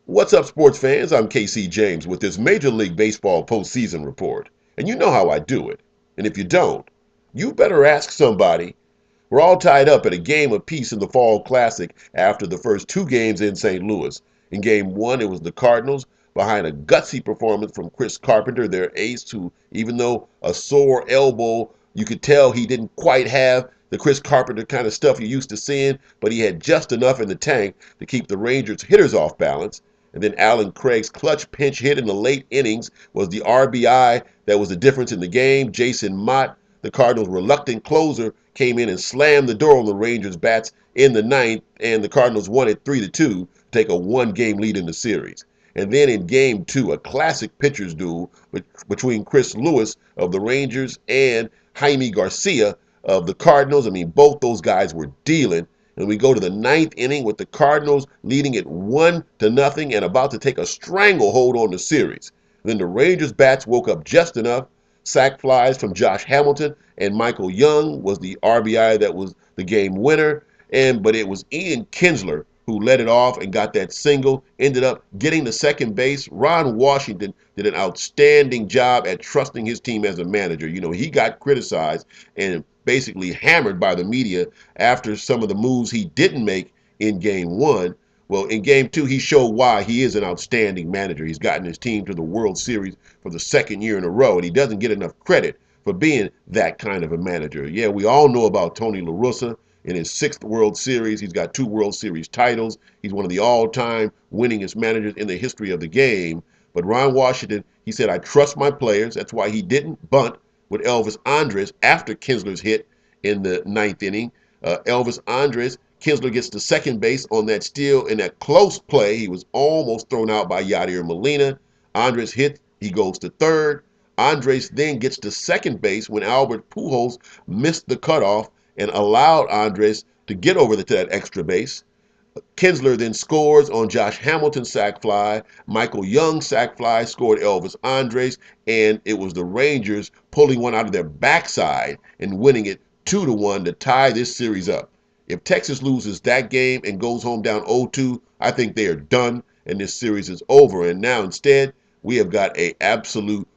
What's up, sports fans? I'm KC James with this Major League Baseball postseason report. And you know how I do it. And if you don't, you better ask somebody. We're all tied up at a game apiece in the Fall Classic after the first two games in St. Louis. In game one, it was the Cardinals behind a gutsy performance from Chris Carpenter, their ace, who, even though a sore elbow, you could tell he didn't quite have the Chris Carpenter kind of stuff you're used to seeing, but he had just enough in the tank to keep the Rangers hitters off balance. And then Alan Craig's clutch pinch hit in the late innings was the RBI that was the difference in the game. Jason Mott, the Cardinals' reluctant closer, came in and slammed the door on the Rangers' bats in the ninth, and the Cardinals won it 3-2 to take a one-game lead in the series. And then in game two, a classic pitchers duel between Chris Lewis of the Rangers and Jaime Garcia of the Cardinals. I mean, both those guys were dealing. And we go to the ninth inning with the Cardinals leading it 1-0 and about to take a stranglehold on the series. Then the Rangers bats woke up just enough. Sac flies from Josh Hamilton and Michael Young was the RBI that was the game winner. But it was Ian Kinsler who led it off and got that single, ended up getting the second base. Ron Washington did an outstanding job at trusting his team as a manager. You know, he got criticized and basically hammered by the media after some of the moves he didn't make in game one. Well, in game two, he showed why he is an outstanding manager. He's gotten his team to the World Series for the second year in a row, and he doesn't get enough credit for being that kind of a manager. Yeah, we all know about Tony La Russa in his sixth World Series. He's got two World Series titles. He's one of the all-time winningest managers in the history of the game. But Ron Washington, he said, I trust my players. That's why he didn't bunt with Elvis Andres after Kinsler's hit in the ninth inning. Elvis Andres, Kinsler gets to second base on that steal in that close play. He was almost thrown out by Yadier Molina. Andres hit, he goes to third. Andres then gets to second base when Albert Pujols missed the cutoff and allowed Andres to get over to that extra base. Kinsler then scores on Josh Hamilton's sac fly. Michael Young's sac fly scored Elvis Andres, and it was the Rangers pulling one out of their backside and winning it 2-1 to tie this series up. If Texas loses that game and goes home down 0-2, I think they are done and this series is over. And now instead, we have got a absolute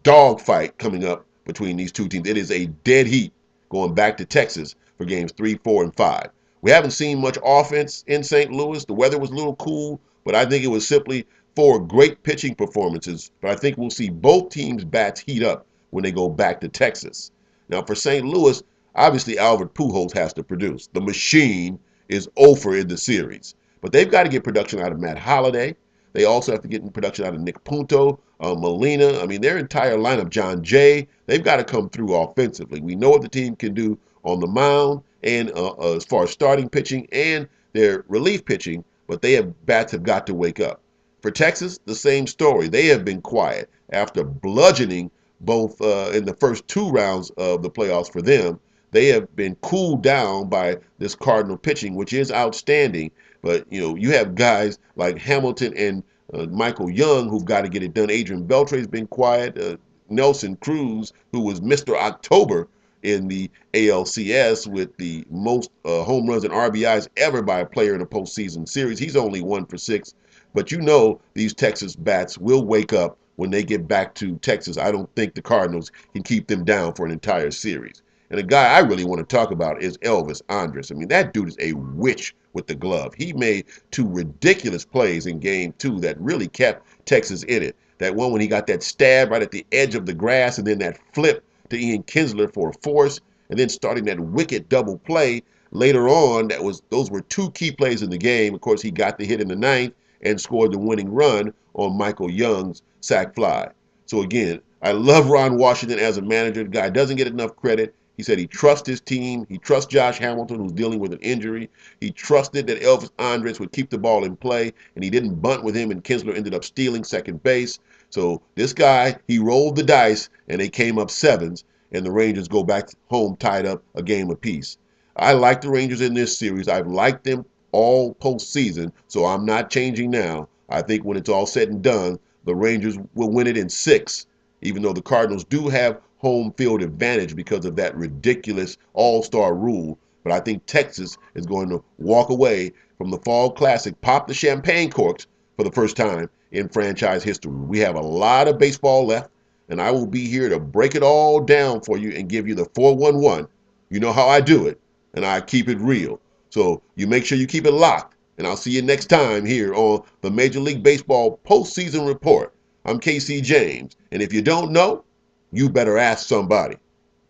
dogfight coming up between these two teams. It is a dead heat going back to Texas for games 3, 4, and 5. We haven't seen much offense in St. Louis. The weather was a little cool, but I think it was simply four great pitching performances. But I think we'll see both teams' bats heat up when they go back to Texas. Now, for St. Louis, obviously Albert Pujols has to produce. The machine is over in the series. But they've got to get production out of Matt Holliday. They also have to get production out of Nick Punto, Molina. I mean, their entire lineup, John Jay, they've got to come through offensively. We know what the team can do on the mound and as far as starting pitching and their relief pitching, but bats have got to wake up. For Texas, the same story. They have been quiet after bludgeoning both in the first two rounds of the playoffs for them. They have been cooled down by this Cardinal pitching, which is outstanding. But, you know, you have guys like Hamilton and Michael Young who've got to get it done. Adrian Beltre's been quiet. Nelson Cruz, who was Mr. October in the ALCS with the most home runs and RBIs ever by a player in a postseason series. He's only 1 for 6. But you know these Texas bats will wake up when they get back to Texas. I don't think the Cardinals can keep them down for an entire series. And the guy I really want to talk about is Elvis Andres. I mean, that dude is a witch with the glove. He made two ridiculous plays in game two that really kept Texas in it. That one when he got that stab right at the edge of the grass and then that flip to Ian Kinsler for a force, and then starting that wicked double play later on. Those were two key plays in the game. Of course, he got the hit in the ninth and scored the winning run on Michael Young's sac fly. So again, I love Ron Washington as a manager. The guy doesn't get enough credit. He said he trusts his team. He trusts Josh Hamilton, who's dealing with an injury. He trusted that Elvis Andres would keep the ball in play, and he didn't bunt with him, and Kinsler ended up stealing second base. So this guy, he rolled the dice, and they came up sevens, and the Rangers go back home tied up a game apiece. I like the Rangers in this series. I've liked them all postseason, so I'm not changing now. I think when it's all said and done, the Rangers will win it in 6, even though the Cardinals do have home field advantage because of that ridiculous all-star rule. But I think Texas is going to walk away from the Fall Classic, pop the champagne corks for the first time in franchise history. We have a lot of baseball left, and I will be here to break it all down for you and give you the 411. You know how I do it, and I keep it real. So you make sure you keep it locked, and I'll see you next time here on the Major League Baseball Postseason Report. I'm KC James, and if you don't know, you better ask somebody.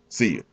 See you.